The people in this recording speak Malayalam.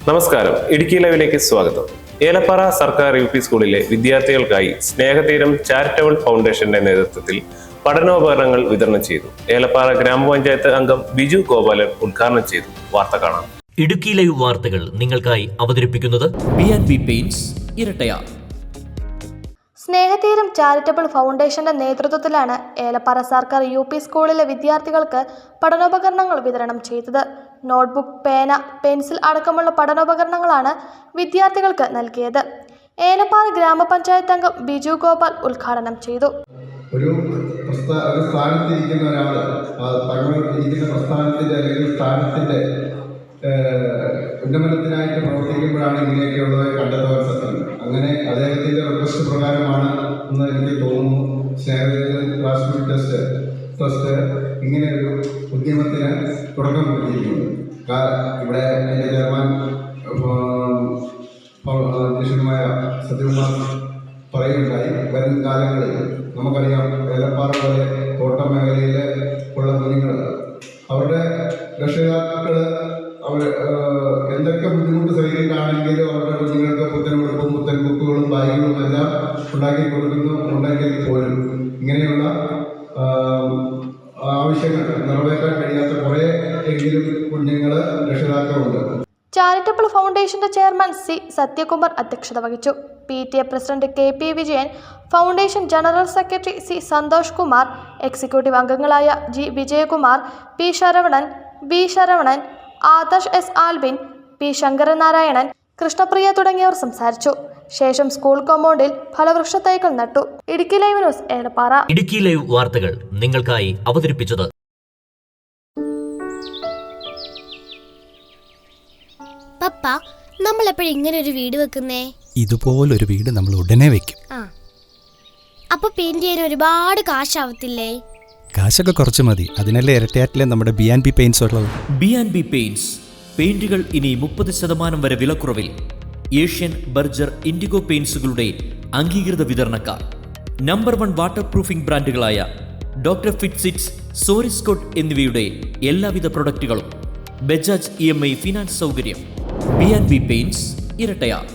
നമസ്കാരം, ഇടുക്കി ലൈവിലേക്ക് സ്വാഗതം. ഏലപ്പാറ സർക്കാർ യു.പി. സ്കൂളിലെ വിദ്യാർത്ഥികൾക്കായി സ്നേഹതീരം ചാരിറ്റബിൾ ഫൗണ്ടേഷന്റെ നേതൃത്വത്തിൽ പഠനോപകരണങ്ങൾ വിതരണം ചെയ്തു. ഏലപ്പാറ ഗ്രാമപഞ്ചായത്ത് അംഗം ബിജു ഗോപാലൻ ഉദ്ഘാടനം ചെയ്തു. വാർത്ത കാണാം. ഇടുക്കി ലൈവ് വാർത്തകൾ നിങ്ങൾക്കായി അവതരിപ്പിക്കുന്നത് B&B പെയിന്റ്സ് ഇരട്ടയാർ. സ്നേഹതീരം ചാരിറ്റബിൾ ഫൗണ്ടേഷന്റെ നേതൃത്വത്തിലാണ് ഏലപ്പാറ സർക്കാർ യു.പി. സ്കൂളിലെ വിദ്യാർത്ഥികൾക്ക് പഠനോപകരണങ്ങൾ വിതരണം ചെയ്തത്. നോട്ട്ബുക്ക്, പേന, പെൻസിൽ അടക്കമുള്ള പഠനോപകരണങ്ങളാണ് വിദ്യാർത്ഥികൾക്ക് നൽകിയത്. ഏലപ്പാറ ഗ്രാമപഞ്ചായത്ത് അംഗം ബിജു ഗോപാൽ ഉദ്ഘാടനം ചെയ്തു. ഒരു സ്ഥാനത്തിരിക്കുന്ന ഒരാൾ തങ്ങളിരിക്കുന്ന പ്രസ്ഥാനത്തിൻ്റെ അല്ലെങ്കിൽ സ്ഥാനത്തിൻ്റെ ഉന്നമനത്തിനായിട്ട് പ്രവർത്തിക്കുമ്പോഴാണ് ഇങ്ങനെയൊക്കെയുള്ളത് കണ്ടെത്താൻ സാധിക്കുന്നത്. അങ്ങനെ അദ്ദേഹത്തിൻ്റെ റിക്വസ്റ്റ് പ്രകാരമാണ് എന്ന് എനിക്ക് തോന്നുന്നു സ്നേഹതീരം ക്ലാസ് ട്രസ്റ്റ് ഇങ്ങനെ ഒരു ഉദ്യമത്തിന് തുടക്കം കുറിച്ചിരിക്കുന്നത്. ഇവിടെ എൻ്റെ ചെയർമാൻ അധ്യക്ഷനുമായ സത്യകുമാർ പറയുകയുണ്ടായി, വരും കാലങ്ങളിൽ നമുക്കറിയാം ഏലപ്പാറ പോലെ തോട്ടം മേഖലയിൽ ഉള്ള കുഞ്ഞുങ്ങൾ അവരുടെ രക്ഷിതാക്കൾ അവർ എന്തൊക്കെ ബുദ്ധിമുട്ട് സഹിച്ചിട്ടാണെങ്കിലും അവരുടെ കുഞ്ഞുങ്ങൾക്ക് പുത്തൻ ഉടുപ്പും പുത്തൻ ബുക്കുകളും ബാഗുകളും എല്ലാം ഉണ്ടാക്കി കൊടുക്കുന്നുണ്ടെങ്കിൽ പോലും ഇങ്ങനെയുള്ള ആവശ്യങ്ങൾ നിറവേറ്റാൻ കഴിയാത്ത കുറേ എങ്കിലും കുഞ്ഞുങ്ങൾ രക്ഷിതാക്കളുണ്ട്. ചാരിറ്റബിൾ ഫൗണ്ടേഷന്റെ ചെയർമാൻ സി സത്യകുമാർ അധ്യക്ഷത വഹിച്ചു. PTA president KP Vijayan, foundation general secretary C Santhosh Kumar, executive അംഗങ്ങളായ G Vijayakumar, P Saravanan, V Saravanan, Adarsh S Albin, P Sankaranarayanan, Krishnapriya തുടങ്ങിയവർ സംസാരിച്ചു. ശേഷം സ്കൂൾ കോമ്പൗണ്ടിൽ ഫലവൃക്ഷ തൈകൾ നട്ടു. Idukki live news, Elappara. Idukki live വാർത്തകൾ നിങ്ങൾക്കായി അവതരിപ്പിച്ചത് പപ്പ, നമ്മൾ എപ്പോഴും ഇങ്ങനെ ഒരു വീട് വെക്കുന്നേ? ഇതുപോലൊരു വീട് നമ്മൾ ഉടനെ വെക്കും. അപ്പൊ പെയിന്റ് ചെയ്യാൻ ഒരുപാട് കാശാവത്തില്ലേ? കാശൊക്കെ കുറച്ച് മതി. അതിനല്ലേ ഇരട്ടയാറ്റിലെ നമ്മുടെ B&B പെയിന്റ്സ് ഉള്ളത്. B&B പെയിന്റ്സ് പെയിന്റുകൾ ഇനി 30% വരെ വിലക്കുറവിൽ. ഏഷ്യൻ, ബർജർ, ഇൻഡിഗോ പെയിന്റ്സുകളുടെ അംഗീകൃത വിതരണക്കാർ. നമ്പർ 1 വാട്ടർ പ്രൂഫിംഗ് ബ്രാൻഡുകളായ ഡോക്ടർ ഫിറ്റ്സിറ്റ്സ്, സോറിസ്കോട്ട് എന്നിവയുടെ എല്ലാവിധ പ്രൊഡക്റ്റുകളും. ബജാജ് EMI ഫിനാൻസ് സൗകര്യം. B&B paints Irattayar.